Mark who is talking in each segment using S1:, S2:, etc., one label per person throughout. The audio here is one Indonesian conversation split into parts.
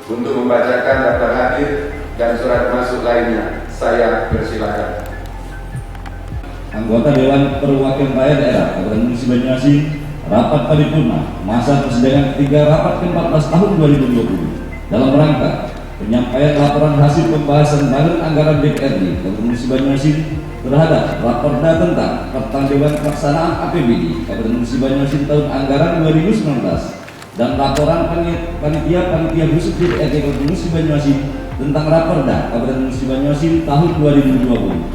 S1: untuk membacakan daftar hadir dan surat masuk lainnya. Saya persilakan.
S2: Anggota Dewan Perwakilan Rakyat Daerah Kabupaten Musi Banyuasin, rapat paripurna masa persidangan ketiga rapat ke-14 tahun 2020 dalam rangka penyampaian laporan hasil pembahasan badan anggaran DPRD Kabupaten Musi Banyuasin terhadap Raperda tentang Pertanggungjawaban Pelaksanaan APBD Kabupaten Musi Banyuasin tahun anggaran 2019 dan laporan panitia khusus DPRD Kabupaten Musi Banyuasin tentang Raperda Kabupaten Musi Banyuasin tahun 2020.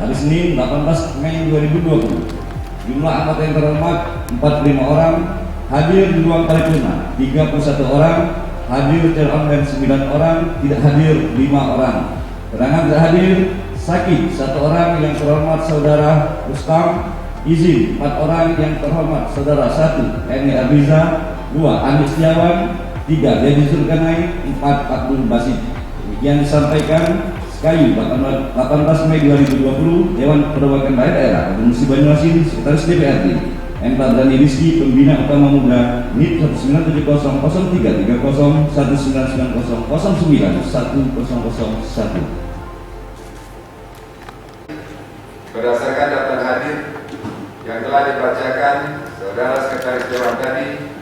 S2: Hari Senin 18 Mei 2020, jumlah anggota yang terhormat 45 orang, hadir di ruang paripurna 31 orang, hadir secara online 9 orang, tidak hadir 5 orang. Keterangan tidak hadir sakit 1 orang yang terhormat Saudara Rustam, izin 4 orang yang terhormat Saudara 1 Eni Abiza, 2 Andi Setiawan, 3 Dedi Zulkarnain, 4 Abdul Basit. Demikian disampaikan Kayu 18 Mei 2020 Dewan Perwakilan Rakyat Daerah Kabupaten Musi Banyuasin Sekretaris DPRD M. Padrani Rizky Pembina Utama Muda NIP 19703301990091001.
S1: Berdasarkan daftar hadir yang telah dibacakan Saudara Sekretaris Dewan tadi,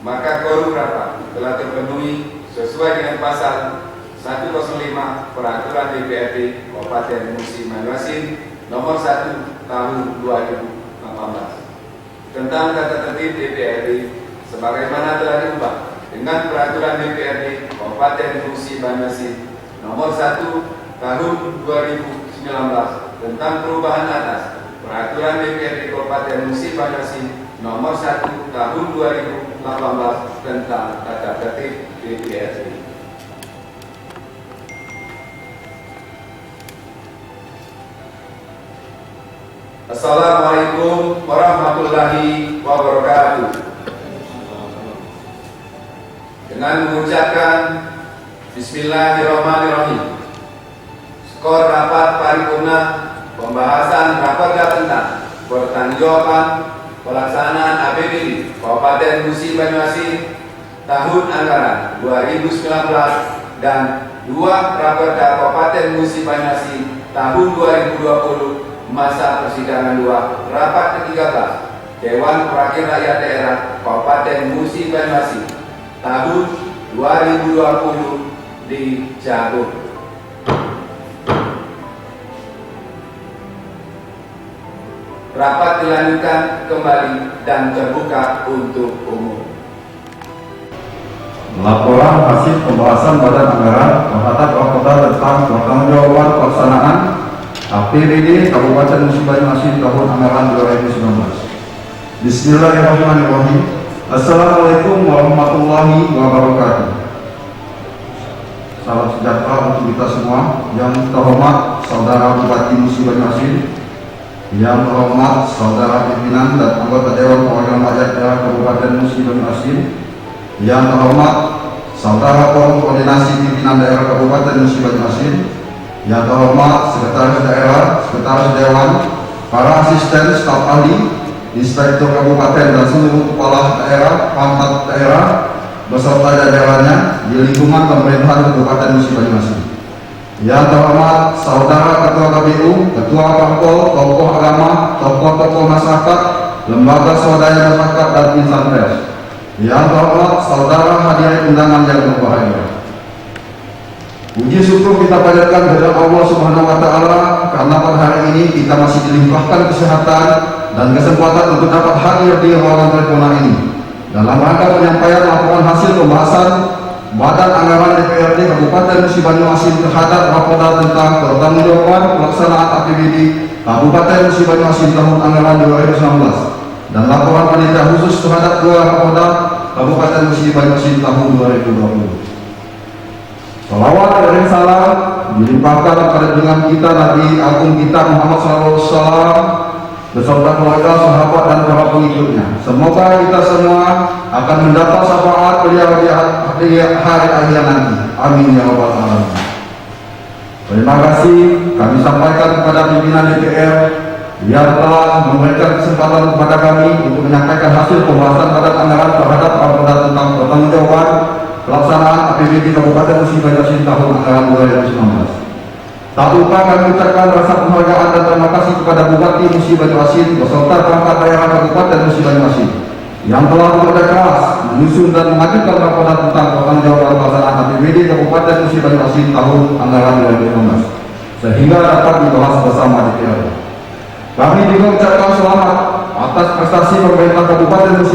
S1: maka quorum rapat telah terpenuhi sesuai dengan pasal 105 Peraturan DPRD Kabupaten Musi Banyuasin Nomor 1 Tahun 2018 tentang tata tertib DPRD sebagaimana telah diubah dengan Peraturan DPRD Kabupaten Musi Banyuasin Nomor 1 Tahun 2019 tentang perubahan atas Peraturan DPRD Kabupaten Musi Banyuasin Nomor 1 Tahun 2018 tentang tata tertib DPRD. Assalamualaikum warahmatullahi wabarakatuh. Dengan mengucapkan Bismillahirrahmanirrahim, skor rapat paripurna pembahasan Raperda tentang Pertanggungjawaban pertanggungjawaban pelaksanaan APBD Kabupaten Musi Banyuasin tahun anggaran 2019 dan 2 Raperda Kabupaten Musi Banyuasin tahun 2020 masa persidangan 2 rapat ke-13 Dewan Perwakilan Rakyat Daerah Kabupaten Musi Banyuasin tahun 2020 dicabut. Rapat dilanjutkan kembali dan terbuka untuk umum.
S3: Laporan hasil pembahasan Badan Anggaran terhadap laporan tentang pertanggungjawaban pelaksanaan APBD Kabupaten Musi Banyuasin tahun anggaran 2019. Bismillahirrahmanirrahim. Assalamualaikum warahmatullahi wabarakatuh. Salam sejahtera untuk kita semua. Yang terhormat Saudara Bupati Musi Banyuasin, yang terhormat Saudara Pimpinan dan anggota Dewan Perwakilan Rakyat Daerah Kabupaten Musi Banyuasin, yang terhormat Saudara Forum Koordinasi Pimpinan Daerah Kabupaten Musi Banyuasin, yang terhormat Sekretaris Daerah, Sekretaris Dewan, para asisten staf ahli, inspektur kabupaten dan seluruh kepala daerah, pangkat daerah beserta jajarannya di lingkungan pemerintahan Kabupaten Musi Banyuasin. Yang terhormat Saudara Ketua KPU, Ketua Parpol, tokoh agama, tokoh-tokoh masyarakat, lembaga swadaya masyarakat dan insan pers. Yang terhormat Saudara hadirin undangan yang berbahagia. Puji syukur kita panjatkan kepada Allah Subhanahu wa taala karena pada hari ini kita masih dilimpahkan kesehatan dan kesempatan untuk dapat hadir di ruangan paripurna ini dalam rangka penyampaian laporan hasil pembahasan Badan Anggaran DPRD Kabupaten Musi Banyuasin terhadap laporan tentang pertanggungjawaban pelaksanaan APBD Kabupaten Musi Banyuasin tahun anggaran 2019 dan laporan panitia khusus terhadap 2 Raperda Kabupaten Musi Banyuasin tahun 2020. Salawat dan salam dilimpahkan kepada junjungan kita Nabi Agung kita Muhammad SAW beserta keluarga, sahabat dan para pengikutnya. Semoga kita semua akan mendapat syafaat beliau di hari akhir nanti. Amin ya rabbal alamin. Terima kasih kami sampaikan kepada pimpinan DPR yang telah memberikan kesempatan kepada kami untuk menyampaikan hasil pembahasan Badan Anggaran terhadap laporan tentang pertanggungjawaban pelaksanaan APBD Kabupaten Musi Banyuasin tahun anggaran 2019. Tak lupa kami ucapkan rasa penghargaan dan terima kasih kepada Bupati Musi Banyuasin beserta perangkat daerah Kabupaten Musi Banyuasin yang telah bekerja keras menyusun dan mengajukan laporan tentang pertanggungjawaban pelaksanaan APBD Kabupaten Musi Banyuasin tahun anggaran 2019 sehingga dapat dibahas bersama DPR. Kami juga ucapkan selamat atas prestasi pemerintah Kabupaten Musi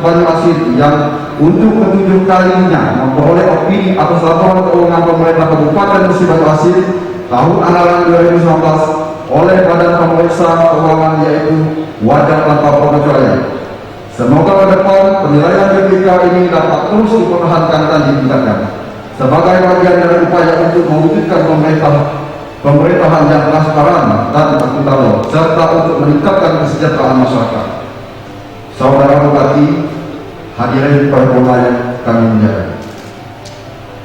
S3: Banyuasin yang untuk ke-7 kalinya memperoleh opini atas laporan keuangan pemerintah Kabupaten Musi Banyuasin tahun anggaran 2019 oleh Badan Pemeriksa Keuangan yaitu Wajar Tanpa Pengecualian. Semoga ke depan penilaian BPK ini dapat terus dipertahankan dan ditingkatkan sebagai bagian dari upaya untuk mewujudkan pemerintahan yang transparan dan akuntabel serta untuk meningkatkan kesejahteraan masyarakat. Saudara Bupati, hadirin paripurna yang kami muliakan.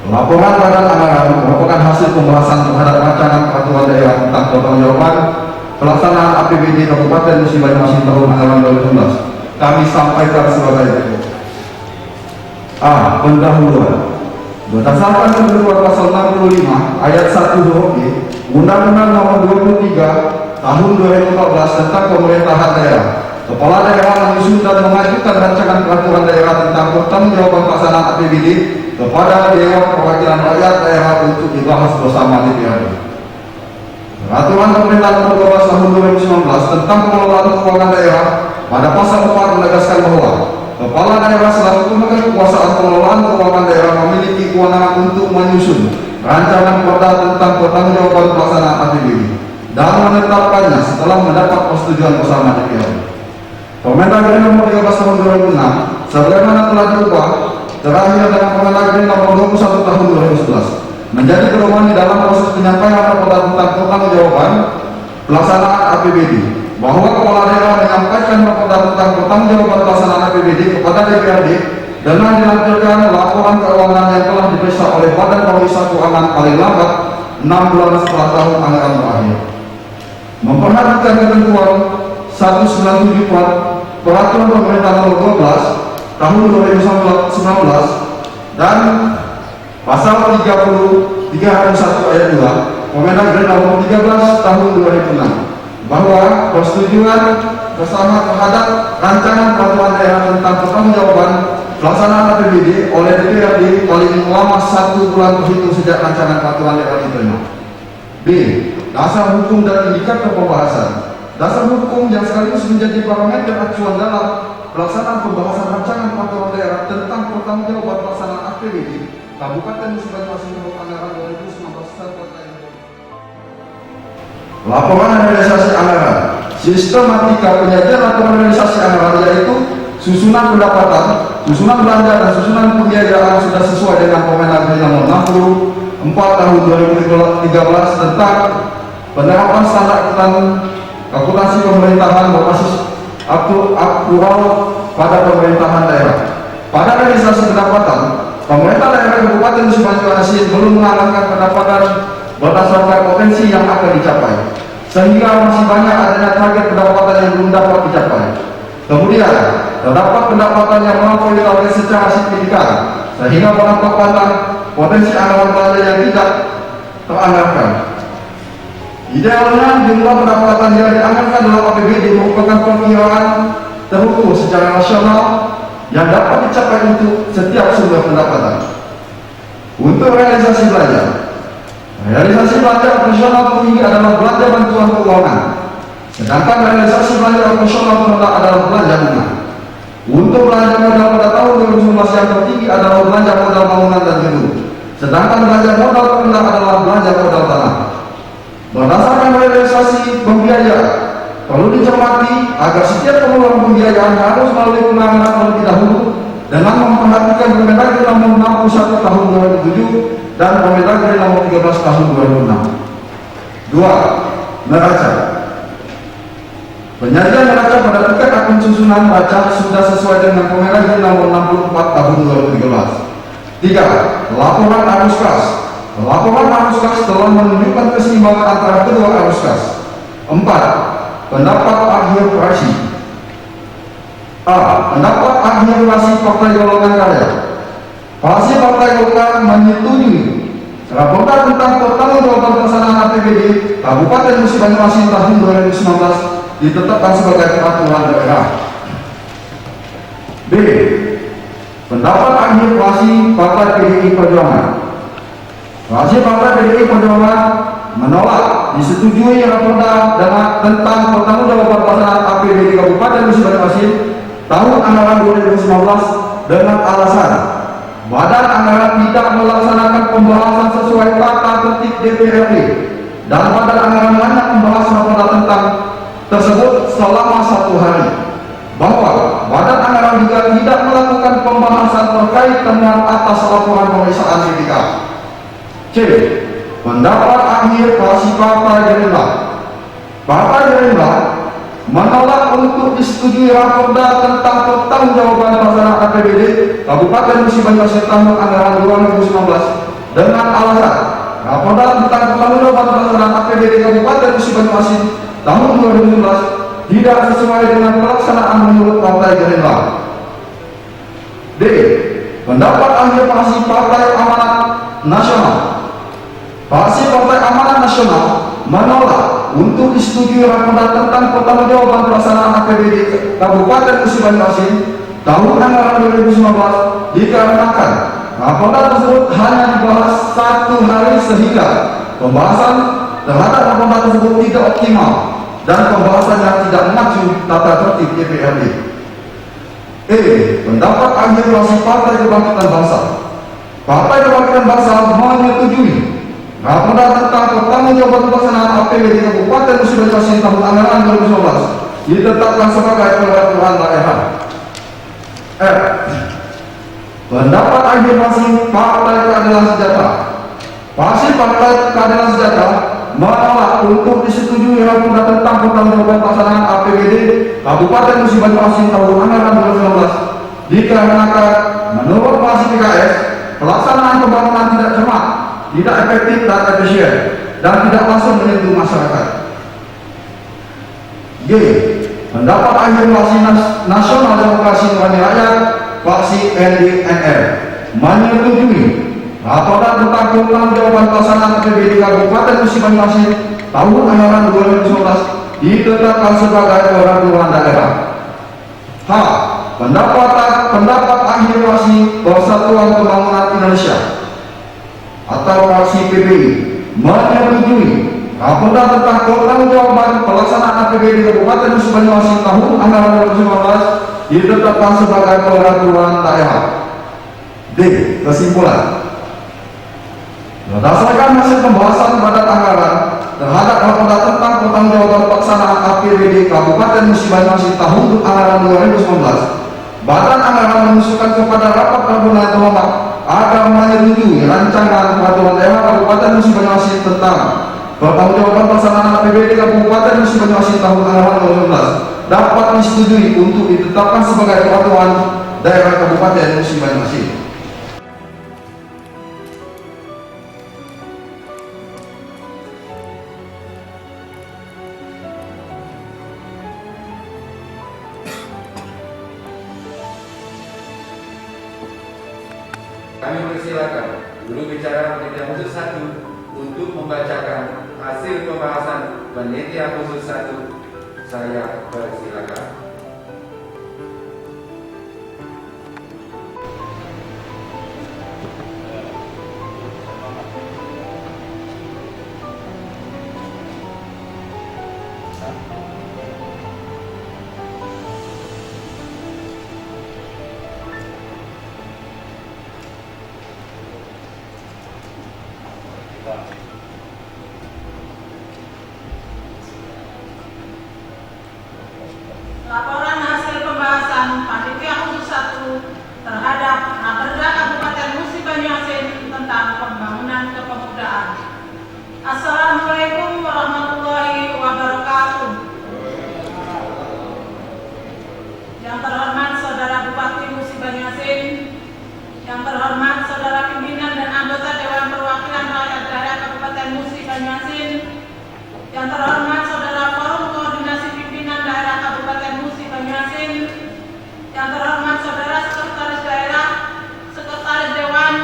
S3: Laporan Badan Anggaran merupakan hasil pembahasan terhadap rancangan peraturan daerah tentang pertanggungjawaban pelaksanaan APBD Kabupaten Musi Banyuasin tahun anggaran 2019. Kami sampaikan sebagai berikut. A. Pendahuluan. Berdasarkan ketentuan pasal 65 ayat 1 huruf E Undang-Undang Nomor 23 Tahun 2014 tentang Pemerintahan Daerah, Kepala Daerah menyusun dan mengajukan rancangan peraturan daerah tentang pertanggungjawaban pelaksanaan APBD kepada Dewan Perwakilan Rakyat Daerah untuk dibahas bersama DPRD. Peraturan Pemerintah Nomor 12 Tahun 2019 tentang pengelolaan keuangan daerah pada pasal 4 menegaskan bahwa Kepala Daerah selaku pemegang kekuasaan pengelolaan keuangan daerah memiliki kewenangan untuk menyusun rancangan perda tentang pertanggungjawaban pelaksanaan APBD dan menetapkannya setelah mendapat persetujuan bersama DPRD. Permendagri Nomor 13 Tahun 2006 sebagaimana telah diubah terakhir dengan Permendagri Nomor 21 Tahun 2011 menjadi pedoman di dalam proses penyampaian laporan tentang pertanggungjawaban pelaksanaan APBD, bahwa kepala daerah menyampaikan laporan tentang pertanggungjawaban pelaksanaan APBD kepada DPRD dengan dilampirkan laporan keuangan yang telah diperiksa oleh Badan Pemeriksa Keuangan paling lambat 6 bulan setelah tahun anggaran berakhir. Memperhatikan ketentuan 1 197 Peraturan Pemerintah Nomor 12 Tahun 2019 dan Pasal 33 ayat 2 Permendagri Nomor 13 Tahun 2006 bahwa persetujuan bersama terhadap rancangan peraturan daerah tentang pertanggungjawaban pelaksanaan APBD oleh DPRD paling lama 1 bulan terhitung sejak rancangan peraturan daerah diterima. B. Dasar hukum dan indikator pembahasan. Dasar hukum yang sekaligus menjadi parameter acuan dalam pelaksanaan pembahasan rancangan peraturan daerah tentang pertanggungjawaban pelaksanaan APBD Kabupaten Musi Banyuasin untuk anggaran 2019 serta laporan realisasi anggaran. Sistematika penyajian laporan realisasi anggaran yaitu susunan pendapatan, susunan belanja dan susunan pembiayaan sudah sesuai dengan Permendagri Nomor 64 Tahun 2013 tentang penerapan standar akuntansi pemerintahan berbasis aktual pada pemerintahan daerah. Pada realisasi pendapatan, pemerintah daerah Kabupaten Musi Banyuasin belum menganggarkan pendapatan berdasarkan potensi yang akan dicapai, sehingga masih banyak adanya target pendapatan yang belum dapat dicapai. Kemudian, terdapat pendapatan yang melampaui target secara signifikan, sehingga berdampak pada potensi anggaran belanja yang tidak teranggarkan. Idealnya, jumlah pendapatan yang dianggarkan dalam APBD merupakan perkiraan terukur secara nasional yang dapat dicapai untuk setiap sumber pendapatan. Untuk realisasi belanja, realisasi belanja operasional tertinggi adalah belanja bantuan keuangan, sedangkan realisasi belanja operasional terendah adalah belanja bunga. Untuk belanja modal pada tahun 2019 yang tertinggi adalah belanja modal bangunan dan gedung, sedangkan belanja modal terendah adalah belanja modal tanah. Berdasarkan realisasi pembiayaan, perlu dicermati agar setiap pengeluaran pembiayaan harus melalui penanganan terlebih dahulu dengan memperhatikan Permendagri Nomor 61 Tahun 2007 dan Permendagri Nomor 13 Tahun 2006. 2. Neraca. Penyajian neraca pada tingkat akun susunan neraca sudah sesuai dengan Permendagri Nomor 64 Tahun 2013. 3. Laporan arus kas. Laporan arus kas telah menunjukkan keseimbangan antara kedua arus kas. 4. Pendapat akhir praksi. A. Pendapat akhir praksi Partai Golongan Karya. Praksi Partai Golkar menyetujui raportan tentang pertanggungjawaban pelaksanaan APBD Kabupaten Musi Banyuasin tahun 2019 ditetapkan sebagai peraturan daerah. B. Pendapat akhir praksi Partai PDI Perjuangan. Praksi Partai PDI Perjuangan menolak disetujui raportan tentang pertanggungjawaban pelaksanaan APBD Kabupaten Musi Banyuasin tahun anggaran 2019 dengan alasan Badan Anggaran tidak melaksanakan pembahasan sesuai tata tertib DPRD dan Badan Anggaran hanya membahas raportan tentang tersebut selama 1 hari, bahwa Badan Anggaran juga tidak melakukan pembahasan terkait temuan atas laporan pemeriksaan BPK. C. Pendapat akhir praksi Partai Gerindra. Partai Gerindra menolak untuk disetujui raporda tentang pertanggungjawaban pelaksanaan APBD Kabupaten Musi Banyuasin tahun anggaran 2019 dengan alasan raporda tentang pertanggungjawaban pelaksanaan APBD Kabupaten Musi Banyuasin tahun 2019 tidak sesuai dengan pelaksanaan menurut Partai Gerindra. D. Pendapat akhir praksi Partai Amanat Nasional. Praksi Partai Amanat Nasional menolak untuk disetujui raportan tentang pertanggungjawaban pelaksanaan APBD Kabupaten Musi Banyuasin tahun anggaran 2019 dikarenakan raportan tersebut hanya dibahas 1 hari sehingga pembahasan terhadap raportan tersebut tidak optimal dan pembahasannya tidak mengacu tata tertib DPRD. E. Pendapat akhir praksi Partai Kebangkitan Bangsa. Partai Kebangkitan Bangsa menyetujui raportan tentang pertanggungjawaban pelaksanaan APBD Kabupaten Musi Banyuasin tahun anggaran 2019 ditetapkan sebagai peraturan daerah. F. Pendapat akhir praksi Partai Keadilan Sejahtera. Praksi Partai Keadilan Sejahtera menolak untuk disetujui raportan tentang pertanggungjawaban pelaksanaan APBD Kabupaten Musi Banyuasin tahun anggaran 2019 dikarenakan menurut praksi PKS pelaksanaan pembangunan tidak cermat, tidak efektif dan efisien, dan tidak langsung menyentuh masyarakat. G. Pendapat akhir Fraksi Nasional Demokrasi Nurani Rakyat Fraksi NDNR menyetujui laporan tentang pertanggungjawaban pelaksanaan APBD Kabupaten Musi Banyuasin tahun anggaran 2019 ditetapkan sebagai peraturan daerah. H. Pendapat akhir Fraksi Persatuan Pembangunan Indonesia atau Fraksi PPI menyetujui laporan tentang pertanggungjawaban pelaksanaan APBD Kabupaten Musi Banyuasin tahun anggaran 2019 ditetapkan sebagai peraturan daerah. D. Kesimpulan. Berdasarkan hasil pembahasan badan anggaran terhadap laporan tentang pertanggungjawaban pelaksanaan APBD Kabupaten Musi Banyuasin tahun anggaran 2019, badan anggaran mengusulkan kepada rapat gabungan terhormat agar menyetujui rancangan peraturan daerah Kabupaten Musi Banyuasin tentang pertanggungjawaban pelaksanaan APBD Kabupaten Musi Banyuasin tahun anggaran 2019 dapat disetujui untuk ditetapkan sebagai peraturan daerah Kabupaten Musi Banyuasin.
S1: Kami persilakan juru bicara panitia khusus 1 untuk membacakan hasil pembahasan panitia khusus 1. Saya persilakan.
S4: Laporan hasil pembahasan panitia khusus 1 terhadap Raperda Kabupaten Musi Banyuasin tentang pembangunan kepemudaan. Assalamualaikum warahmatullahi wabarakatuh. Yang terhormat Saudara Bupati Musi Banyuasin, yang terhormat Saudara pimpinan dan anggota Dewan Perwakilan Rakyat Daerah Kabupaten Musi Banyuasin, yang terhormat Saudara Forum Koordinasi Pimpinan Daerah Kabupaten Musi Banyuasin, yang terhormat Saudara Sekretaris Daerah, Sekretaris Dewan,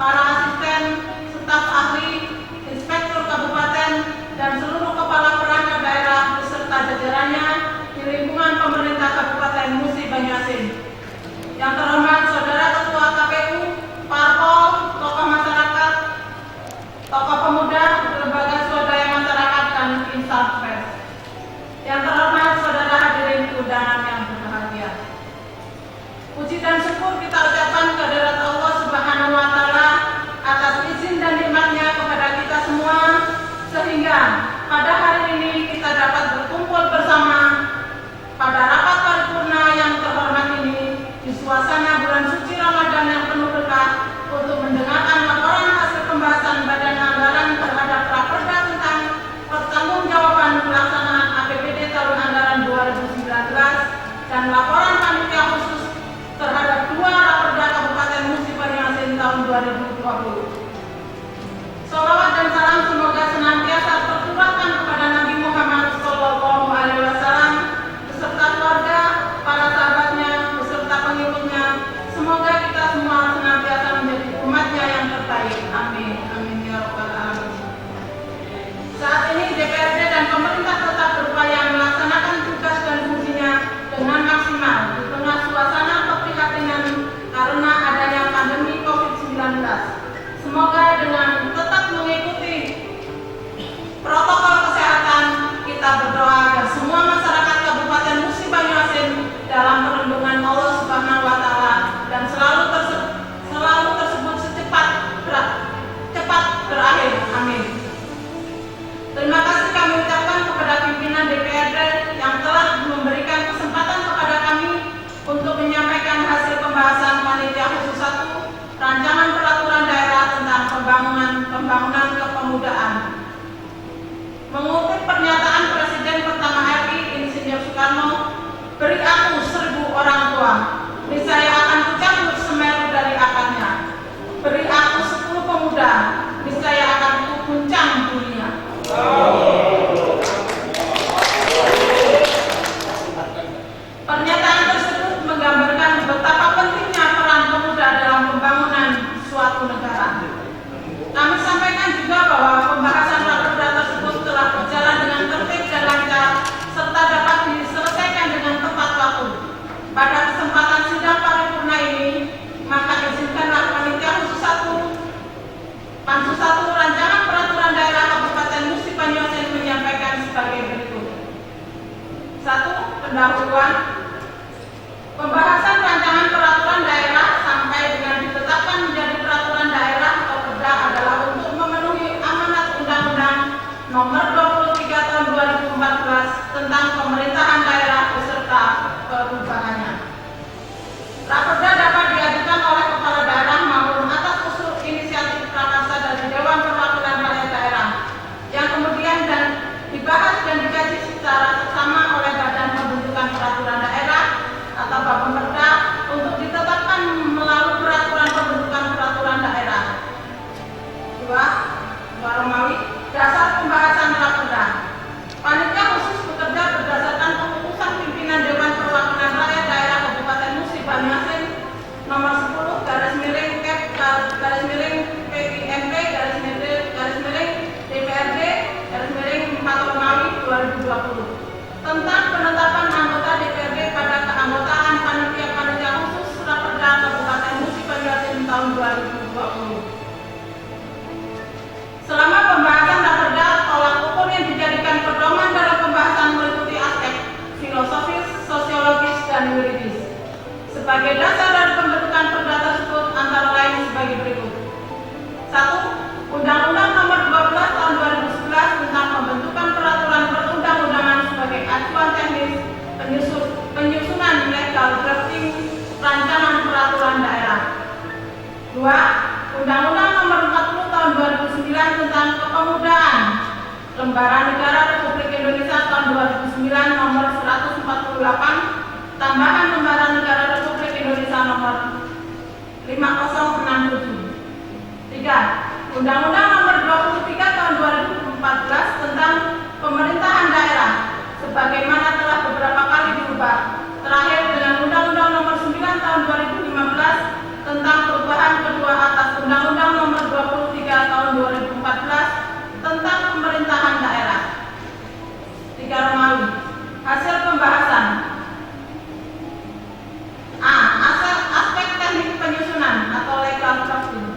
S4: para asisten, staf ahli, inspektur kabupaten, dan seluruh kepala perangkat daerah beserta jajarannya di lingkungan pemerintah Kabupaten Musi Banyuasin. Yang terhormat Saudara Ketua KPU, Parpol, tokoh masyarakat, tokoh pemuda, lembaga swadaya masyarakat, dan insan pers. Yang terhormat Saudara hadirin undangan yang berbahagia. Puji dan syukur kita ucapkan kehadirat Allah Subhanahu wa Ta'ala atas izin dan nikmatnya kepada kita semua, sehingga pada hari ini kita dapat berkumpul bersama pada rapat paripurna yang terhormat ini di suasana bulan suci Ramadan yang penuh berkah untuk mendengarkan laporan hasil pembahasan badan anggaran terhadap Raperda tentang pertanggungjawaban pelaksanaan APBD tahun anggaran 2019 dan laporan panitia khusus terhadap 2 Raperda Kabupaten Musi Banyuasin tahun 2020. Salawat dan salam semoga senantiasa tercurahkan kepada Nabi Muhammad SAW beserta keluarga, para sahabatnya, beserta pengikutnya. Semoga kita semua senantiasa menjadi umatnya yang terbaik. Amin. Amin ya rabbal alamin. Saat ini DPRD dan pemerintah tetap berupaya melaksanakan tugas dan fungsinya dengan maksimal di tengah suasana keprihatinan karena adanya pandemi COVID-19. Semoga dengan tetap mengikuti protokol kesehatan, kita berdoa agar semua masyarakat Kabupaten Musi Banyuasin dalam perlindungan Allah Subhanahu wa Ta'ala dan selalu tersebut cepat berakhir. Amin. Terima kasih kami ucapkan kepada pimpinan DPRD yang telah memberikan kesempatan kepada kami untuk menyampaikan hasil pembahasan panitia khusus 1 rancangan peraturan daerah tentang pembangunan kepemudaan. Mengutip pernyataan Presiden pertama RI Insinyur Soekarno, beri aku 1000 orang tua, niscaya akan kucabut Semeru dari akarnya. Beri aku 10 pemuda, niscaya akan kuguncang dunia. Nomor 23 Tahun 2014 tentang pemerintahan daerah beserta perubahannya. Raperda dapat diajukan oleh kepala daerah maupun atas usul inisiatif prakarsa dari Dewan Perwakilan Rakyat Daerah yang kemudian dan dibahas dan dikaji secara seksama oleh Badan Pembentukan Peraturan Daerah atau Bapemda untuk ditetapkan melalui peraturan pembentukan peraturan daerah. 2. Romawi, dasar pembahasan raperda. Panitia khusus bekerja berdasarkan keputusan pimpinan Dewan Perwakilan Rakyat Daerah Kabupaten Musi Banyuasin nomor 10 PIMP DPRD 4 Romawi 2020 tentang penetapan anggota DPRD pada keanggotaan panitia khusus raperda Kabupaten Musi Banyuasin tahun 2020. Selama pembahasan raperda, tolak ukur yang dijadikan pedoman dalam pembahasan meliputi aspek filosofis, sosiologis, dan yuridis. Sebagai dasar dari pembentukan perda tersebut antara lain sebagai berikut. 1. Undang-Undang Nomor 12 Tahun 2011 tentang pembentukan peraturan perundang-undangan sebagai acuan teknis penyusunan legal drafting rancangan peraturan daerah. 2. Undang-Undang Nomor 40 Tahun 2009 tentang kepemudaan Lembaran Negara Republik Indonesia tahun 2009 Nomor 148 tambahan Lembaran Negara Republik Indonesia Nomor 5067. 3. Undang-Undang Nomor 23 Tahun 2014 tentang pemerintahan daerah sebagaimana telah beberapa kali diubah. Terakhir dengan Undang-Undang Nomor 9 Tahun 2015 tentang perubahan kedua atas Undang-Undang Nomor 23 Tahun 2014 tentang pemerintahan daerah. 3 Romawi. Hasil pembahasan. A. Aspek teknik penyusunan atau legal drafting.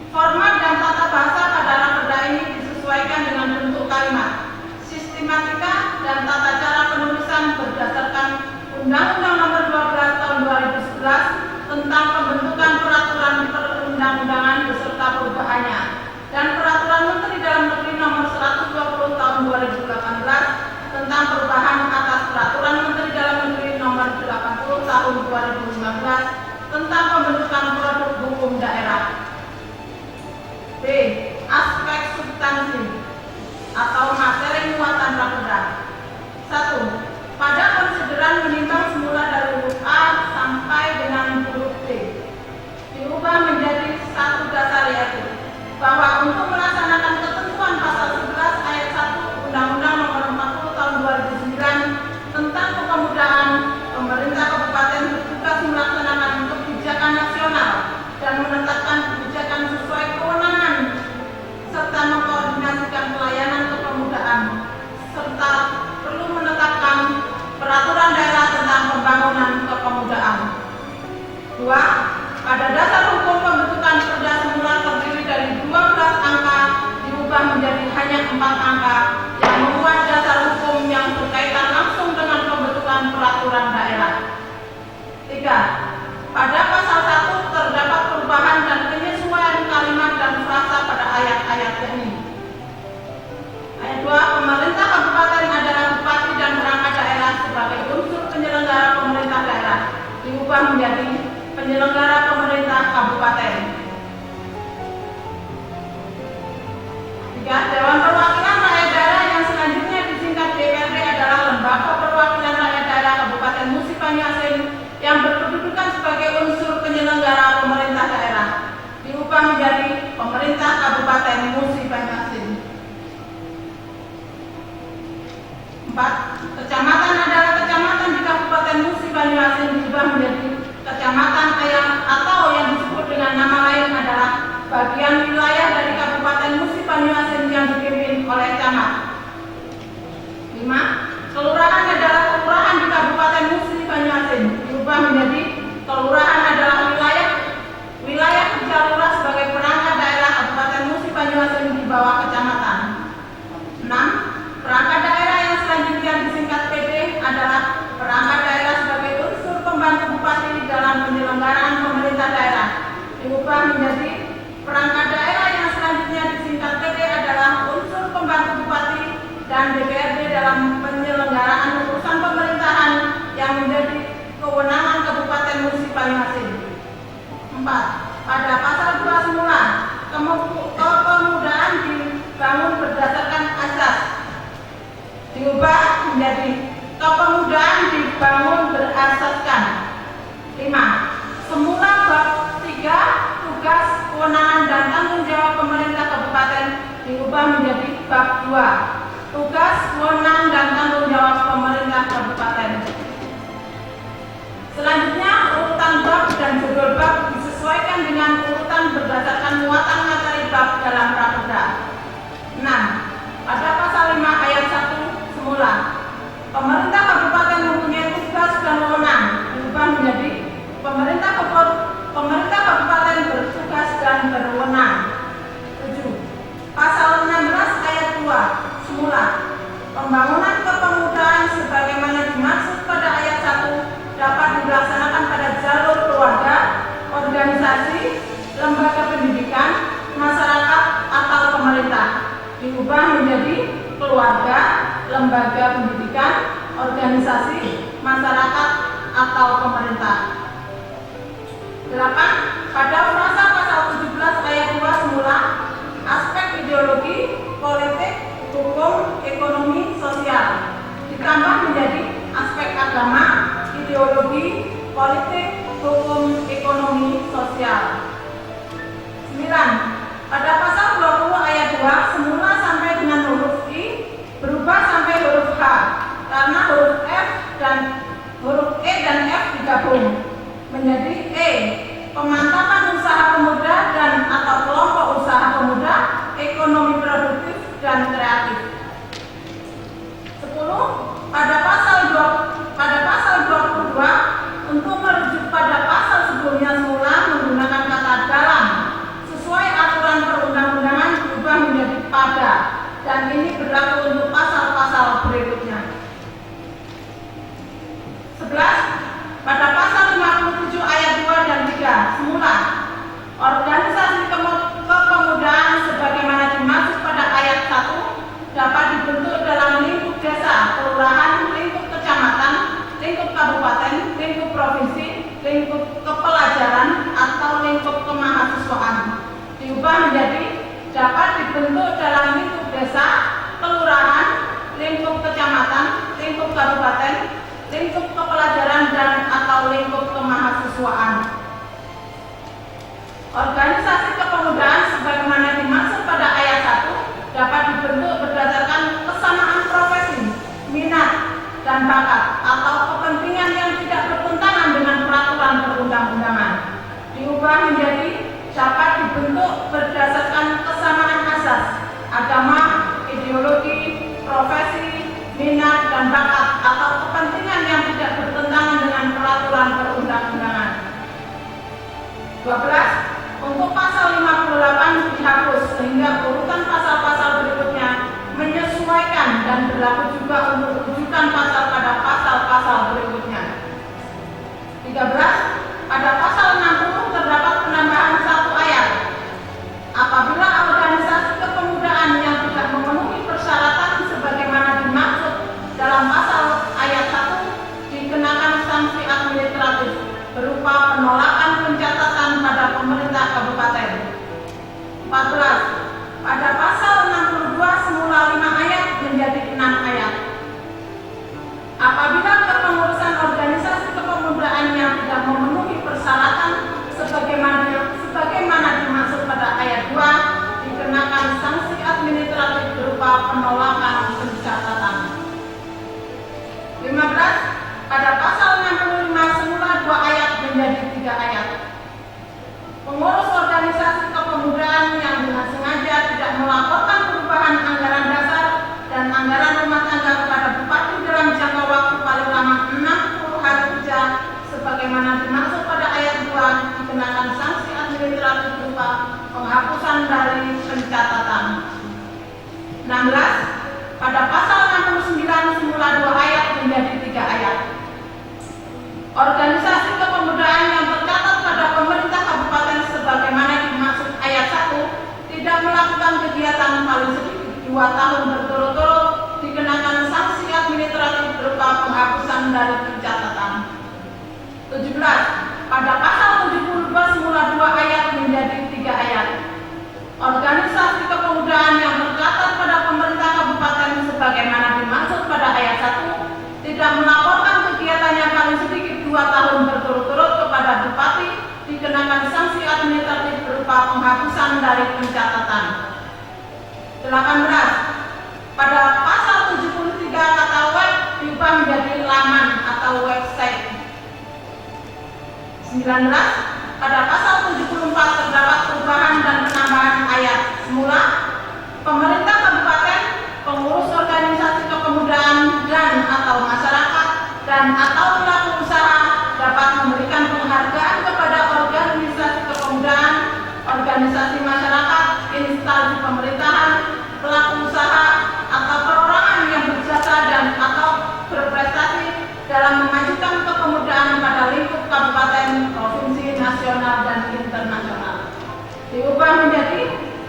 S4: Format dan tata bahasa pada raperda ini disesuaikan dengan bentuk kalimat, sistematika dan tata cara penulisan berdasarkan Undang-Undang Nomor 12 Tahun 2011 tentang pembentukan peraturan perundang-undangan beserta perubahannya dan Peraturan Menteri Dalam Negeri Nomor 120 Tahun 2018 tentang perubahan atas Peraturan Menteri Dalam Negeri Nomor 80 Tahun 2015 tentang pembentukan produk hukum daerah. B. Aspek substansi atau materi muatan raperda. 1. Pada konsideran menimbang semula dari huruf A sampai dengan huruf D diubah menjadi satu dasar, yaitu bahwa untuk melaksanakan ketentuan pasal 11 ayat 1 Undang-Undang Nomor 40 Tahun 2009 tentang kepemudaan, pemerintah kabupaten bertugas melaksanakan kebijakan nasional dan menetapkan kebijakan sesuai kewenangan serta mengkoordinasikan pelayanan kepemudaan serta perlu menetapkan peraturan daerah tentang pembangunan kepemudaan. 2. Pada dasar hukum pembentukan perda semula terdiri dari 12 angka diubah menjadi hanya 4 angka yang membuat dasar hukum yang berkaitan langsung dengan pembentukan peraturan daerah. 3. Pada pasal 1 terdapat perubahan dan penyesuaian kalimat dan frasa pada ayat-ayat ini. Ayat 2. Pemerintah kabupaten adalah bupati dan perangkat daerah sebagai unsur penyelenggara pemerintah daerah diubah menjadi penyelenggara pemerintah kabupaten. 3. Dewan Perwakilan Rakyat Daerah yang selanjutnya disingkat DPRD adalah lembaga perwakilan rakyat daerah Kabupaten Musi Banyuasin yang berkedudukan sebagai unsur penyelenggara pemerintah daerah diubah menjadi pemerintah Kabupaten Musi Banyuasin. 4. Kecamatan adalah kecamatan di Kabupaten Musi Banyuasin diubah menjadi kecamatan atau yang disebut dengan nama lain adalah bagian wilayah dari Kabupaten Musi Banyuasin yang dipimpin oleh camat. 5. Kelurahan adalah kelurahan di Kabupaten Musi Banyuasin diubah menjadi kelurahan adalah wilayah kerja lurah sebagai perangkat daerah Kabupaten Musi Banyuasin di bawah kecamatan. 6. Perangkat daerah yang selanjutnya disingkat PD adalah perangkat daerah sebagai unsur pembantu bupati dalam penyelenggaraan pemerintah daerah diubah menjadi perangkat daerah yang selanjutnya disingkat PD adalah unsur pembantu bupati diubah menjadi kepemudaan dibangun berasaskan. 5. Semula bab 3 tugas, kewenangan dan tanggung jawab pemerintah kabupaten diubah menjadi bab 2 tugas, kewenangan dan tanggung jawab pemerintah kabupaten. Selanjutnya urutan bab dan judul bab disesuaikan dengan urutan berdasarkan muatan materi bab dalam Raperda. 6. Pada pasal 5 ayat 1 semula pemerintah kabupaten mempunyai tugas dan wewenang diubah menjadi pemerintah kabupaten bertugas dan berwenang. 7. Pasal 16 ayat 2 semula pembangunan kepemudaan sebagaimana dimaksud pada ayat 1 dapat dilaksanakan pada jalur keluarga, organisasi, lembaga pendidikan, masyarakat atau pemerintah diubah menjadi keluarga, lembaga pendidikan, organisasi, masyarakat atau pemerintah. 8. Pada frasa pasal 17 ayat 2 semula aspek ideologi, politik, hukum, ekonomi, sosial ditambah menjadi aspek agama, ideologi, politik, hukum, ekonomi, sosial. 9. Pada pasal 20 ayat 2 semula sampai dengan huruf I berubah sampai huruf H karena huruf E dan F digabung menjadi E. Pemantapan usaha pemuda dan atau kelompok usaha pemuda, ekonomi produktif dan kreatif. 10. Pada pasal 22 untuk merujuk pada pasal sebelumnya semula menggunakan kata dalam sesuai aturan perundang-undangan berubah menjadi pada dan ini berlaku untuk pasal-pasal berikutnya. 11. Pada pasal 57 ayat 2 dan 3 semula organisasi kepemudaan sebagaimana dimaksud pada ayat 1 dapat dibentuk dalam lingkup desa, kelurahan, lingkup kecamatan, lingkup kabupaten, lingkup provinsi, lingkup kepelajaran atau lingkup kemahasiswaan diubah menjadi dapat dibentuk dalam lingkup desa, kelurahan, lingkup kecamatan, lingkup kabupaten, lingkup kepelajaran dan atau lingkup kemahasiswaan. Organisasi kepemudaan sebagaimana dimaksud pada ayat 1 dapat dibentuk berdasarkan kesamaan profesi, minat, dan bakat atau kepentingan yang tidak bertentangan dengan peraturan perundang-undangan. Diubah menjadi dapat dibentuk berdasarkan kesamaan asas, agama, ideologi, profesi, minat, dan bakat atau kepentingan yang tidak bertentangan dengan peraturan perundang-undangan. 12. Untuk pasal 58 dihapus sehingga urutan pasal-pasal berikutnya menyesuaikan dan berlaku juga untuk rujukan pasal pada pasal-pasal berikutnya. 13. Pada pasal 60 terdapat penambahan satu ayat. Apabila organisasi kepemudaan yang tidak memenuhi persyaratan sebagaimana dimaksud dalam pasal ayat 1 dikenakan sanksi administratif berupa penolakan pencatatan pada pemerintah kabupaten. 14. Pada pasal 62 semula 5 ayat menjadi 6 ayat. Apabila kepengurusan organisasi kepemudaan yang tidak memenuhi persyaratan sebagaimana dimaksud pada ayat 2 dikenakan sanksi administratif berupa penolakan pencatatan. 15. Pada pasal 65 semula 2 ayat menjadi 3 ayat. Pengurus organisasi kepemudaan yang dengan sengaja tidak melaporkan perubahan anggaran dasar dan anggaran rumah tangga kepada bupati dalam jangka waktu paling lama 60 hari kerja sebagaimana dimaksud pada ayat 2 dikenakan sanksi administratif berupa penghapusan dari pencatatan. 16. Pada pasal 69 semula 2 ayat menjadi 3 ayat. Organisasi kepemudaan yang tercatat pada pemerintah kabupaten sebagaimana dimaksud ayat 1 tidak melakukan kegiatan paling sedikit 2 tahun berturut-turut dikenakan sanksi administratif berupa penghapusan dari pencatatan. 17. Pada pasal 72 semula 2 ayat menjadi 3 ayat. Organisasi kepemudaan yang tercatat pada pemerintah kabupaten sebagaimana dimaksud pada penghapusan dari pencatatan. 18. Pada pasal 73 kata web diubah menjadi laman atau website. 19. Pada pasal 74 terdapat perubahan dan penambahan ayat. Semula, pemerintah kabupaten, pengurus organisasi kepemudaan dan atau masyarakat dan atau pelaku usaha dapat memberikan penghargaan kepada organisasi kepemudaan, organisasi masyarakat, instansi pemerintahan, pelaku usaha atau perorangan yang berjasa dan atau berprestasi dalam memajukan kepemudaan pada lingkup kabupaten, provinsi, nasional dan internasional. Diubah menjadi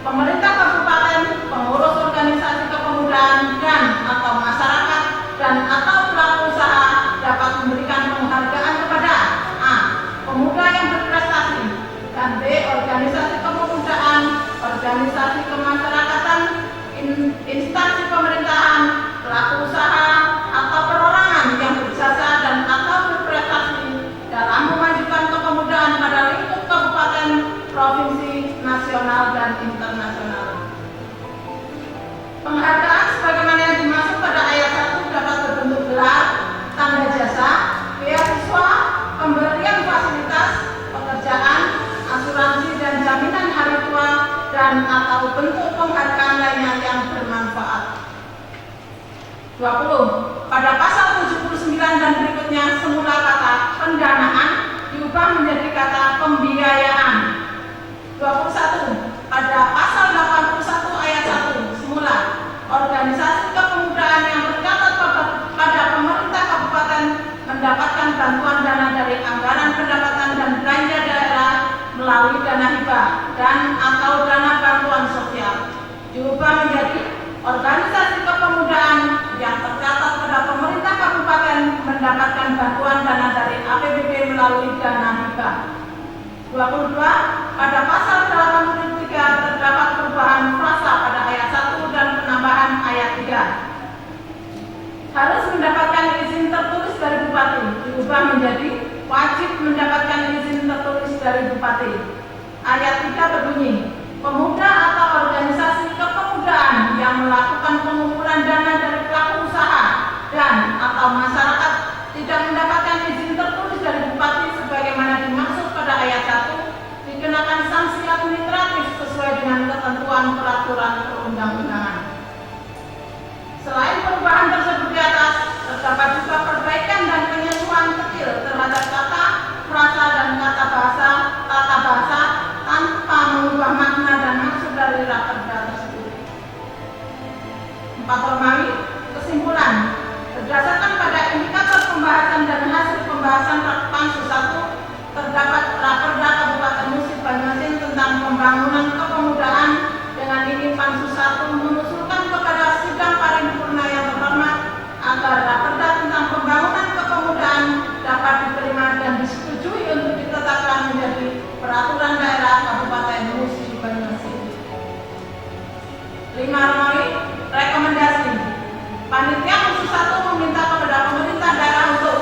S4: pemerintah kabupaten, pengurus organisasi kepemudaan dan atau masyarakat dan atau pelaku usaha dapat memberikan penghargaan kepada A. Pemuda yang berprestasi, dan B. Organisasi kepemudaan, organisasi kemasyarakatan, instansi pemerintahan, pelaku usaha atau perorangan yang berjasa dan atau berprestasi dalam memajukan kepemudaan pada lingkup kabupaten, provinsi, nasional dan internasional. Penghargaan sebagaimana yang dimaksud pada ayat 1 dapat berbentuk gelar, tanda jasa, beasiswa, pemberian fasilitas, pekerjaan, asuransi dan jaminan hari tua dan atau bentuk penghargaan lainnya yang bermanfaat. 20. Pada pasal 79 dan berikutnya semula kata pendanaan diubah menjadi kata pembiayaan. 21. Pada pasal 81 ayat 1 semula organisasi kepemudaan yang tercatat pada pemerintah kabupaten mendapatkan bantuan dana dari anggaran pendapatan dan belanja daerah melalui dana hibah dan atau dana bantuan sosial diubah menjadi organisasi kepemudaan yang tercatat pada pemerintah kabupaten mendapatkan bantuan dana dari APBD melalui dana hibah. 22. Pada pasal 83 terdapat perubahan frasa pada ayat 1 dan penambahan ayat 3. Harus mendapatkan izin tertulis dari bupati diubah menjadi wajib mendapatkan izin tertulis dari bupati. Ayat 3 berbunyi, pemuda atau organisasi kepemudaan yang melakukan pengumpulan dana dari pelaku usaha dan atau masyarakat tidak mendapatkan izin tertulis dari bupati sebagaimana dimaksud pada ayat 1 dikenakan sanksi administratif sesuai dengan ketentuan peraturan perundang-undangan. Selain perubahan tersebut di atas, terdapat juga perbaikan dan penyesuaian kecil terhadap kata, frasa dan tata bahasa tanpa mengubah makna dan maksud dari raperda tersebut. 4. Romawi, kesimpulan. Berdasarkan pada indikator pembahasan dan hasil pembahasan Pansus 1, terdapat raperda Kabupaten Musi Banyuasin tentang pembangunan kepemudaan. Dengan ini Pansus 1 mengusulkan kepada sidang paripurna yang terhormat agar raperda tentang pembangunan kepemudaan dapat diterima dan disetujui untuk ditetapkan menjadi peraturan daerah Kabupaten Musi Banyuasin. 5. Romawi, rekomendasi. Panitia Pansus 1 meminta kepada pemerintah daerah untuk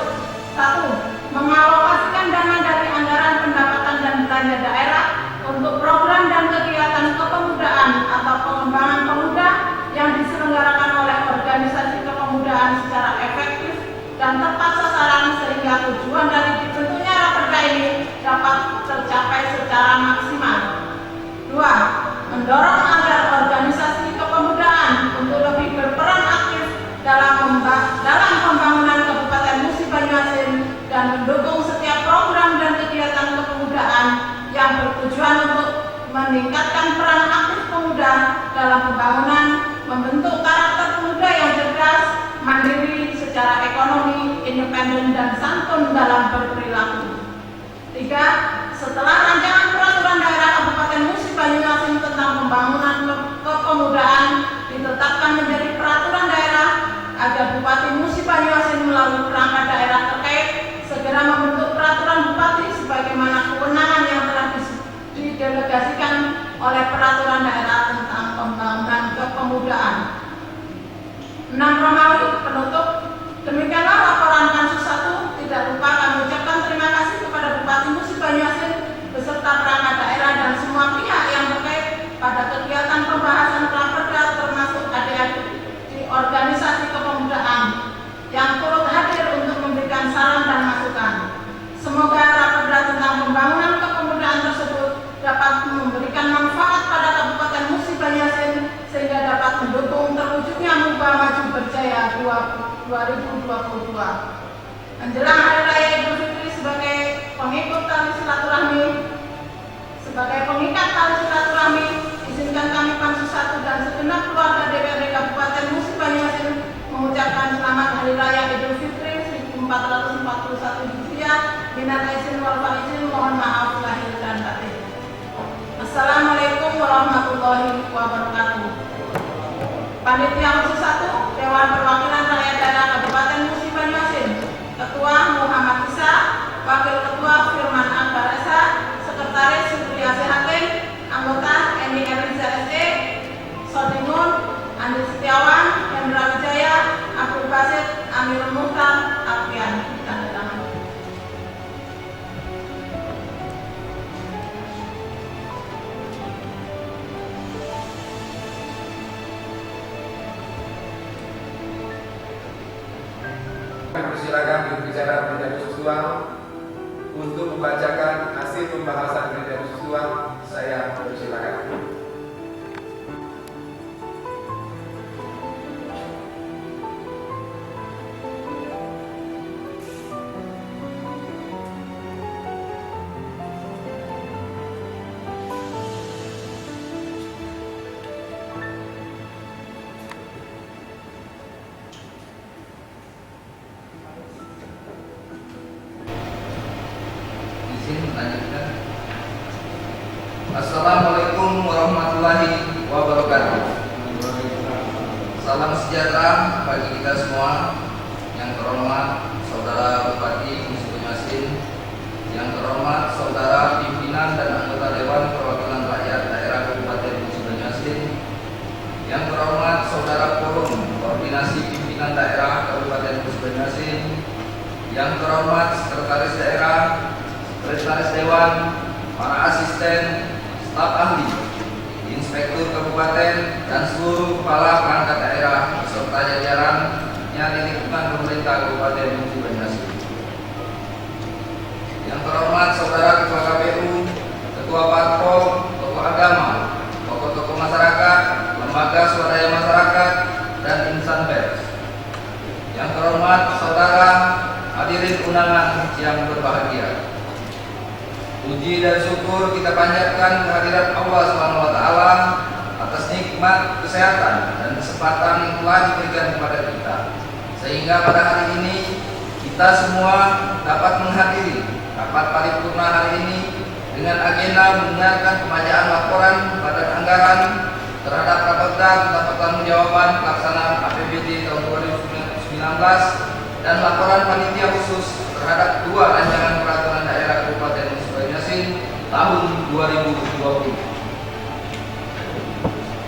S4: 1. Mengalokasikan dana dari anggaran pendapatan dan belanja daerah untuk program dan kegiatan kepemudaan atau pengembangan pemuda yang diselenggarakan oleh organisasi kepemudaan secara efektif dan tepat sasaran sehingga tujuan dari dibentuknya raperda ini dapat tercapai secara maksimal. 2. Mendorong agar organisasi kepemudaan untuk lebih berperan aktif dalam pembangunan Kabupaten Musi Banyuasin dan mendukung setiap program dan kegiatan kepemudaan yang bertujuan untuk meningkatkan peran aktif pemuda dalam pembangunan, membentuk karakter pemuda yang cerdas, mandiri secara ekonomi, independen dan santun dalam berperilaku. 3. Setelah rancangan peraturan daerah Kabupaten Musi Banyuasin tentang pembangunan kepemudaan ditetapkan menjadi peraturan daerah, agar Bupati Musi Banyuasin melalui perangkat daerah terkait segera membentuk peraturan bupati sebagaimana kewenangan yang telah didelegasikan oleh peraturan daerah tentang pembangunan kepemudaan. 6. Romawi, penutup. Demikianlah laporan Pansus 1. Tidak lupa kami ucapkan terima kasih kepada Bupati Musi Banyuasin beserta perangkat daerah dan semua pihak yang 2022. Menjelang Hari Raya Idul Fitri sebagai pengikut tali silaturahmi, sebagai pengikat tali silaturahmi, izinkan kami Pansus 1 dan segenap keluarga DPRD Kabupaten Musi Banyuasin mengucapkan selamat Hari Raya Idul Fitri 1441 Hijriah. Minal aizin wal faizin, mohon maaf lahir dan batin. Assalamualaikum warahmatullahi wabarakatuh. Panitia khusus 1 Dewan Perwakilan Rakyat Daerah Kabupaten Musi Banyuasin, Ketua Muhammad Isa, Wakil Ketua Firman Akbaresa, Sekretaris Supriyasi Hakim, Anggota Eni Eliza SE, Sodimun, Andi Setiawan, Hendra Wijaya, Abdul Basit, Amirul Muhtar, Alfian. Tanda tangan.
S1: Persilakan berbicara berita khusus 2 untuk membacakan hasil pembahasan berita khusus 2. Saya persilakan.
S5: Lanjutkan. Assalamualaikum warahmatullahi wabarakatuh. Salam sejahtera bagi kita semua. Yang terhormat Saudara Bupati Musi Banyuasin, yang terhormat Saudara pimpinan dan anggota Dewan Perwakilan Rakyat Daerah Kabupaten Musi Banyuasin, yang terhormat Saudara Forum Koordinasi Pimpinan Daerah Kabupaten Musi Banyuasin, yang terhormat Sekretaris Daerah, Sekretaris Dewan, para asisten, staf ahli, inspektur kabupaten, dan seluruh kepala perangkat daerah beserta jajarannya di lingkungan pemerintah Kabupaten Musi Banyuasin. Yang terhormat Saudara Ketua KPU, Ketua Parpol, tokoh agama, tokoh-tokoh masyarakat, lembaga swadaya masyarakat, dan insan pers. Yang terhormat Saudara hadirin undangan yang berbahagia. Puji dan syukur kita panjatkan kehadirat Allah SWT atas nikmat kesehatan dan kesempatan yang telah diberikan kepada kita, sehingga pada hari ini kita semua dapat menghadiri rapat paripurna hari ini dengan agenda mendengarkan pembacaan laporan Badan Anggaran terhadap Rapotda tentang pertanggungjawaban pelaksanaan APBD tahun 2019 dan laporan panitia khusus terhadap 2 rancangan peraturan daerah Kabupaten Musi Banyuasin tahun 2020.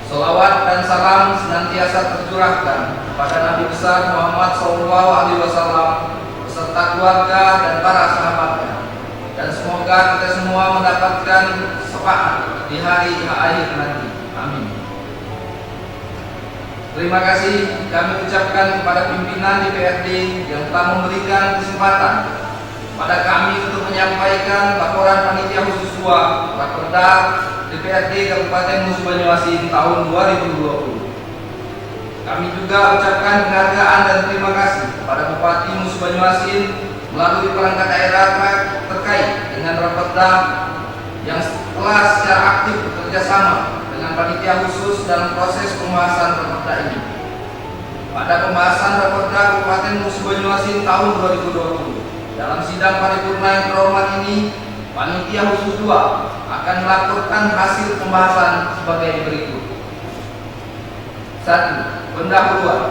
S5: Salawat dan salam senantiasa tercurahkan kepada Nabi besar Muhammad SAW beserta keluarga dan para sahabatnya, dan semoga kita semua mendapatkan syafaat di hari akhir nanti. Amin. Terima kasih kami ucapkan kepada pimpinan DPRD yang telah memberikan kesempatan pada kami untuk menyampaikan laporan panitia khusus 2 Raperda DPRD Kabupaten Musi Banyuasin tahun 2020. Kami juga ucapkan penghargaan dan terima kasih kepada Bupati Musi Banyuasin melalui perangkat daerah terkait dengan Raperda yang telah secara aktif bekerja sama dengan panitia khusus dalam proses pembahasan Raperda ini. Pada pembahasan Raperda Kabupaten Musi Banyuasin tahun 2020, dalam sidang paripurna yang terhormat ini, panitia khusus 2 akan melaporkan hasil pembahasan sebagai berikut. 1. Pendahuluan.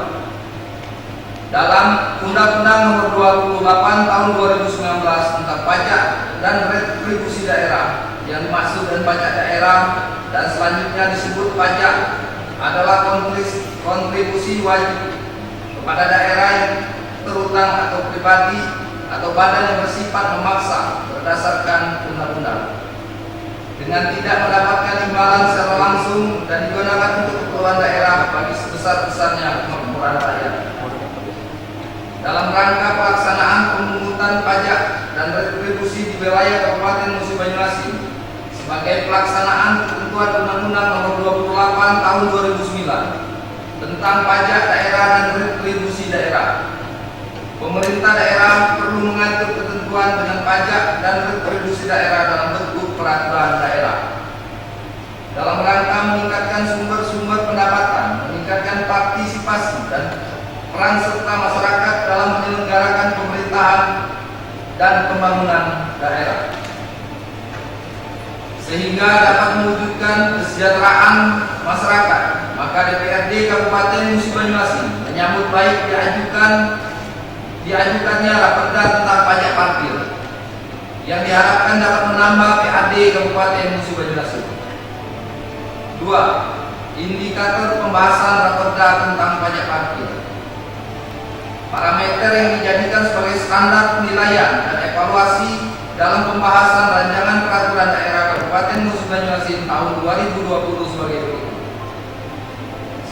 S5: Dalam Undang-Undang Nomor 28 Tahun 2019 tentang pajak dan retribusi daerah, yang dimaksud dengan pajak daerah dan selanjutnya disebut pajak adalah kontribusi wajib kepada daerah yang terutang atau pribadi atau badan yang bersifat memaksa berdasarkan undang-undang dengan tidak mendapatkan imbalan secara langsung dan digunakan untuk keperluan daerah bagi sebesar-besarnya kemakmuran rakyat. Dalam rangka pelaksanaan pemungutan pajak dan retribusi di wilayah Kabupaten Musi Banyuasin sebagai pelaksanaan ketentuan Undang-Undang Nomor 28 Tahun 2009 tentang pajak daerah dan retribusi daerah pemerintah daerah perlu mengatur ketentuan dengan pajak dan retribusi daerah dalam bentuk peraturan daerah. Dalam rangka meningkatkan sumber-sumber pendapatan, meningkatkan partisipasi dan peran serta masyarakat dalam menyelenggarakan pemerintahan dan pembangunan daerah, sehingga dapat mewujudkan kesejahteraan masyarakat, maka DPRD Kabupaten Musi Banyuasin menyambut baik diajukannya Raperda tentang pajak parkir yang diharapkan dapat menambah PAD Kabupaten Musi Banyuasin. 2. Indikator pembahasan Raperda tentang pajak parkir. Parameter yang dijadikan sebagai standar penilaian dan evaluasi dalam pembahasan rancangan peraturan daerah Kabupaten Musi Banyuasin tahun 2020 sebagai berikut.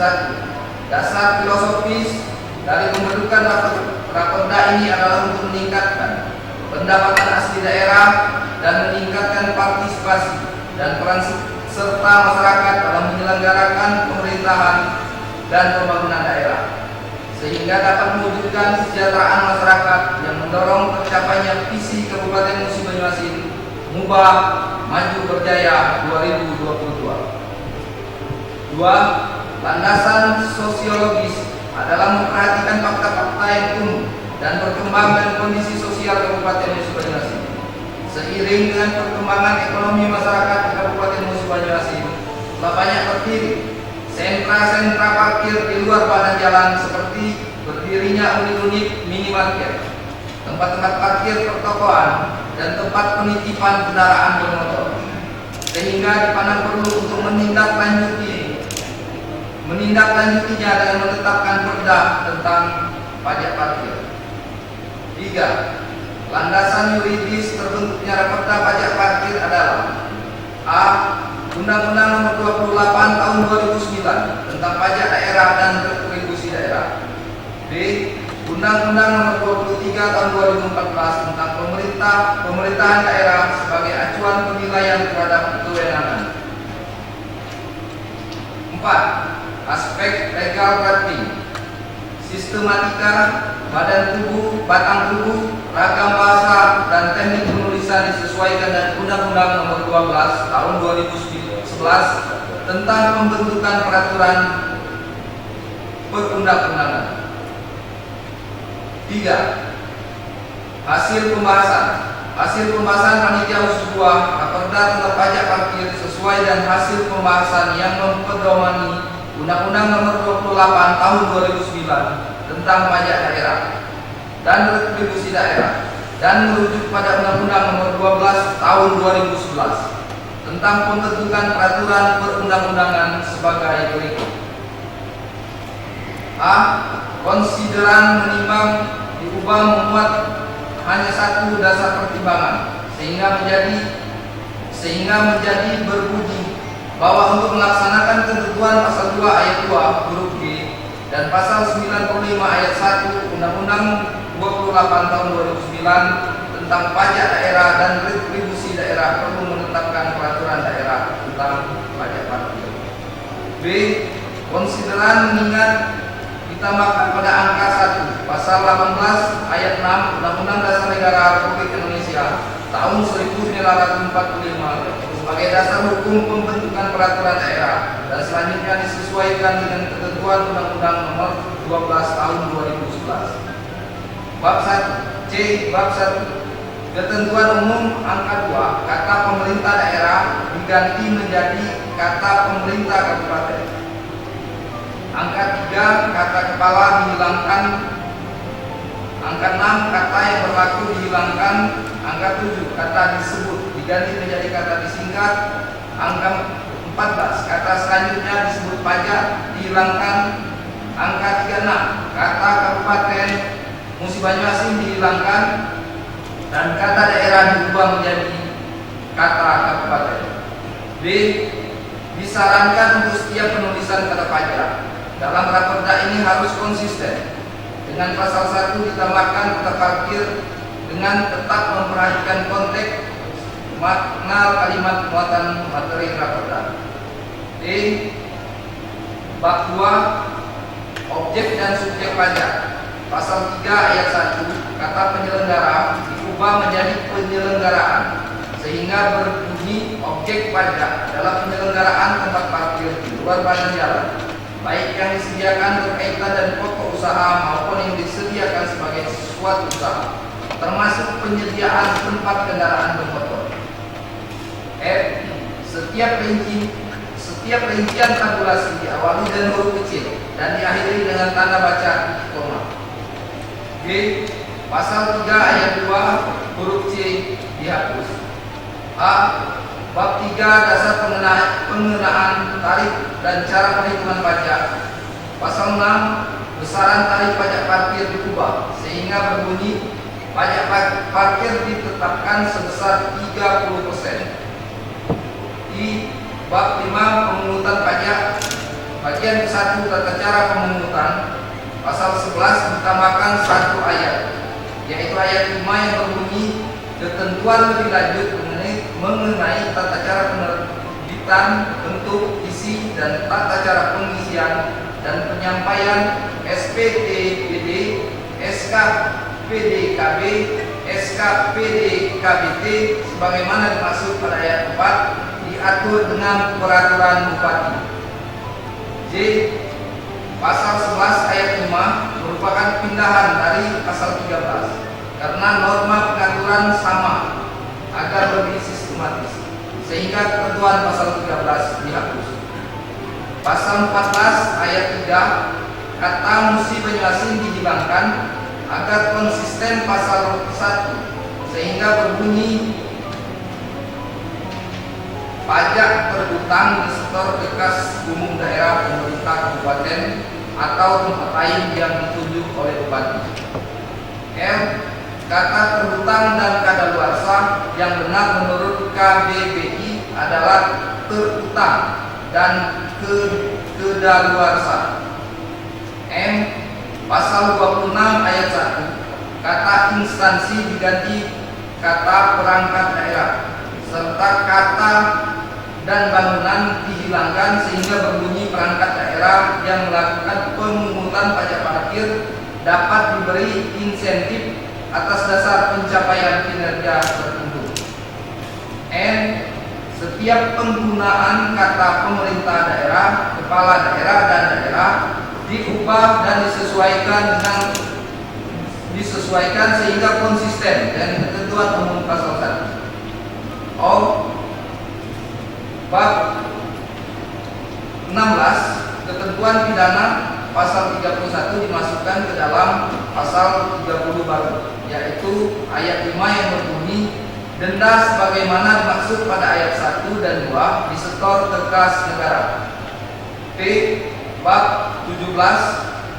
S5: 1. Dasar filosofis dari pembentukan Raperda ini adalah untuk meningkatkan pendapatan asli daerah dan meningkatkan partisipasi dan peran serta masyarakat dalam menyelenggarakan pemerintahan dan pembangunan daerah, sehingga dapat mewujudkan kesejahteraan masyarakat yang mendorong tercapainya visi Kabupaten Musi Banyuasin Mubah Maju Berjaya 2022. 2. Landasan sosiologis adalah memperhatikan fakta-fakta yang umum dan perkembangan kondisi sosial Kabupaten Musi Banyuasin. Seiring dengan perkembangan ekonomi masyarakat di Kabupaten Musi Banyuasin, telah banyak berdiri sentra-sentra parkir di luar badan jalan seperti berdirinya unit-unit minimarket, tempat-tempat parkir pertokoan, dan tempat penitipan kendaraan bermotor, sehingga dipandang perlu untuk menindaklanjutinya dengan menetapkan perda tentang pajak parkir. 3. Landasan yuridis terbentuknya Raperda pajak parkir adalah: A. Undang-Undang Nomor 28 Tahun 2009 tentang pajak daerah dan retribusi daerah. B. Undang-Undang Nomor 23 Tahun 2014 tentang pemerintahan daerah sebagai acuan penilaian terhadap kewenangan. 4. Aspek legal drafting, sistematika, badan tubuh, batang tubuh, ragam bahasa, dan teknik penulisan disesuaikan dengan Undang-Undang Nomor 12 Tahun 2011 tentang pembentukan peraturan perundang-undangan. 3. Hasil pembahasan panitia usus 2 Raperda tentang pajak parkir sesuai dan hasil pembahasan yang mempedomani Undang-Undang Nomor 28 Tahun 2009 tentang pajak daerah dan retribusi daerah, dan merujuk pada Undang-Undang Nomor 12 Tahun 2011 tentang pembentukan peraturan perundang-undangan sebagai berikut. A. Konsideran menimbang diubah memuat hanya satu dasar pertimbangan sehingga menjadi berbunyi bahwa untuk melaksanakan ketentuan pasal 2 ayat 2 huruf G dan pasal 95 ayat 1 Undang-Undang 28 tahun 2009 tentang pajak daerah dan retribusi daerah perlu menetapkan peraturan daerah tentang pajak parkir. B. Konsideran mengingat ditambahkan pada angka 1 pasal 18 ayat 6 Undang-Undang Dasar Negara Republik Indonesia tahun 1945 sebagai dasar hukum pembentukan peraturan daerah, dan selanjutnya disesuaikan dengan ketentuan Undang-Undang Nomor 12 Tahun 2011. Bab 1 C. Bab 1 Ketentuan Umum angka 2 kata pemerintah daerah diganti menjadi kata pemerintah kabupaten. Angka 3 kata kepala dihilangkan. Angka 6 kata yang berlaku dihilangkan. Angka 7 kata disebut diganti menjadi kata disingkat. Angka 14 kata selanjutnya disebut pajak dihilangkan. Angka 36 kata kabupaten Musi Banyuasin dihilangkan dan kata daerah diubah menjadi kata kabupaten. B. Disarankan untuk setiap penulisan kata pajak dalam Raperda ini harus konsisten dengan pasal 1 ditambahkan kata parkir dengan tetap memperhatikan konteks makna kalimat muatan materi Raperda. D. Bab 2 Objek dan subjek pajak Pasal 3 ayat 1, kata penyelenggara diubah menjadi penyelenggaraan, sehingga berbunyi objek pajak adalah penyelenggaraan tempat parkir di luar badan jalan, baik yang disediakan berkaitan dan pokok usaha maupun yang disediakan sebagai suatu usaha, termasuk penyediaan tempat kendaraan bermotor. Setiap rincian tabulasi diawali dengan huruf kecil dan diakhiri dengan tanda baca koma. G. Pasal 3 ayat 2 huruf C dihapus. A. Bab 3 dasar pengenaan tarif dan cara perhitungan pajak. Pasal 6 besaran tarif pajak parkir diubah sehingga berbunyi pajak parkir ditetapkan sebesar 30%. Di bab 5 pemungutan pajak bagian 1 tata cara pemungutan, pasal 11 ditambahkan 1 ayat, yaitu ayat 5 yang berbunyi ketentuan lebih lanjut mengenai tata cara penerbitan, bentuk, isi, dan tata cara pengisian dan penyampaian SPTBD, SKPDKB, SKPDKBT sebagaimana dimaksud pada ayat 4 diatur dengan peraturan bupati. J. Pasal 11 ayat 5 merupakan pindahan dari pasal 13 karena norma pengaturan sama agar lebih sistematis, sehingga ketentuan pasal 13 dihapus. Pasal 14 ayat 3 kata musi Banyuasin dihilangkan agar konsisten pasal 1, sehingga berbunyi pajak berhutang disetor bekas umum daerah pemerintah kabupaten atau tempat lain yang ditunjuk oleh bupati. L. Kata terhutang dan kadaluarsa yang benar menurut KBBI adalah terhutang dan kedaluarsa. M. Pasal 26 ayat 1 kata instansi diganti kata perangkat daerah, serta kata dan bangunan dihilangkan sehingga berbunyi perangkat daerah yang melakukan pemungutan pajak parkir dapat diberi insentif atas dasar pencapaian kinerja tertentu. N. Setiap penggunaan kata pemerintah daerah, kepala daerah, dan daerah diubah dan disesuaikan sehingga konsisten dengan ketentuan umum pasal 1. O. Bab 16 ketentuan pidana pasal 31 dimasukkan ke dalam pasal 30 baru, yaitu ayat 5 yang berbunyi denda sebagaimana dimaksud pada ayat 1 dan 2 disetor ke kas negara. P. Bab 17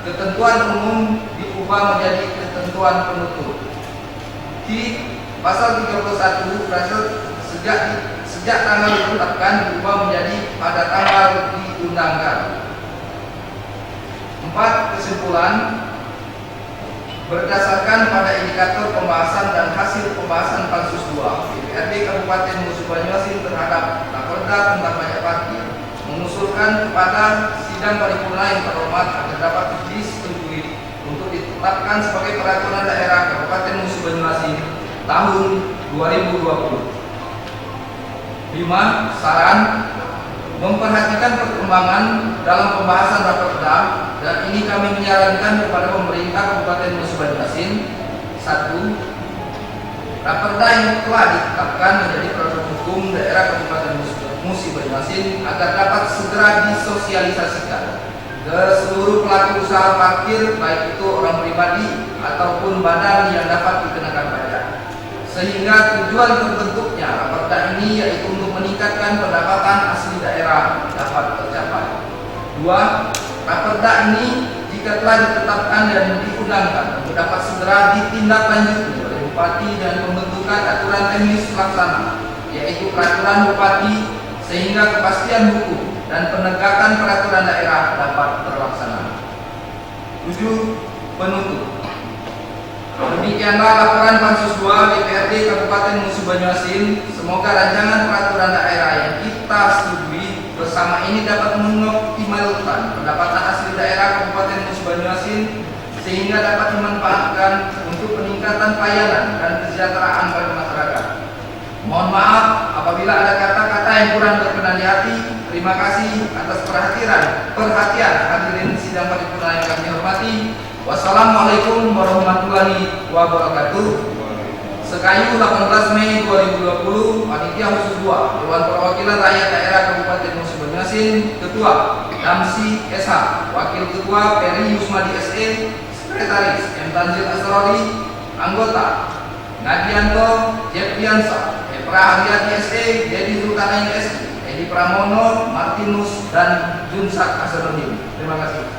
S5: ketentuan umum diubah menjadi ketentuan penutup. Q. Pasal 31 sejak tanggal ditetapkan diubah menjadi pada tanggal diundangkan. 4. Kesimpulan. Berdasarkan pada indikator pembahasan dan hasil pembahasan Pansus 2, DPRD Kabupaten Musi Banyuasin terhadap Raperda tentang pajak parkir mengusulkan kepada sidang paripurna yang terhormat agar dapat disetujui untuk ditetapkan sebagai peraturan daerah Kabupaten Musi Banyuasin tahun 2020. 5. Saran. Memperhatikan perkembangan dalam pembahasan Raperda, dan ini kami menyarankan kepada pemerintah Kabupaten Musi Banyuasin. 1. Raperda yang telah ditetapkan menjadi produk hukum daerah Kabupaten Musi Banyuasin agar dapat segera disosialisasikan ke seluruh pelaku usaha parkir, baik itu orang pribadi ataupun badan yang dapat dikenakan pajak, sehingga tujuan terbentuknya Raperda ini yaitu untuk meningkatkan pendapatan asli daerah dapat tercapai. 2. Raperda ini jika telah ditetapkan dan diundangkan dapat segera ditindaklanjuti oleh Bupati dan pembentukan aturan teknis pelaksana, yaitu peraturan Bupati, sehingga kepastian hukum dan penegakan peraturan daerah dapat terlaksana. 7. Penutup. Demikianlah laporan Pansus 2 DPRD Kabupaten Musi Banyuasin. Semoga rancangan peraturan daerah yang kita setujui bersama ini dapat mengoptimalkan pendapatan asli daerah Kabupaten Musi Banyuasin sehingga dapat dimanfaatkan untuk peningkatan pelayanan dan kesejahteraan bagi masyarakat. Mohon maaf apabila ada kata-kata yang kurang berkenan di hati. Terima kasih atas perhatian hadirin sidang paripurna yang kami hormati. Wassalamualaikum warahmatullahi wabarakatuh. Sekayu 18 Mei 2020, Panitia Khusus 2 Dewan Perwakilan Rakyat Daerah Kabupaten Musi Banyuasin, Ketua Damsi SH, Wakil Ketua Peri Yusmadi SE, Sekretaris M. Tanzil Asrori, Anggota Nadianto Jeptiansa, Epra Haryati SE, Dedi Zulkarnain SE, Edi Pramono, Martinus, dan Junsak Asrori. Terima kasih.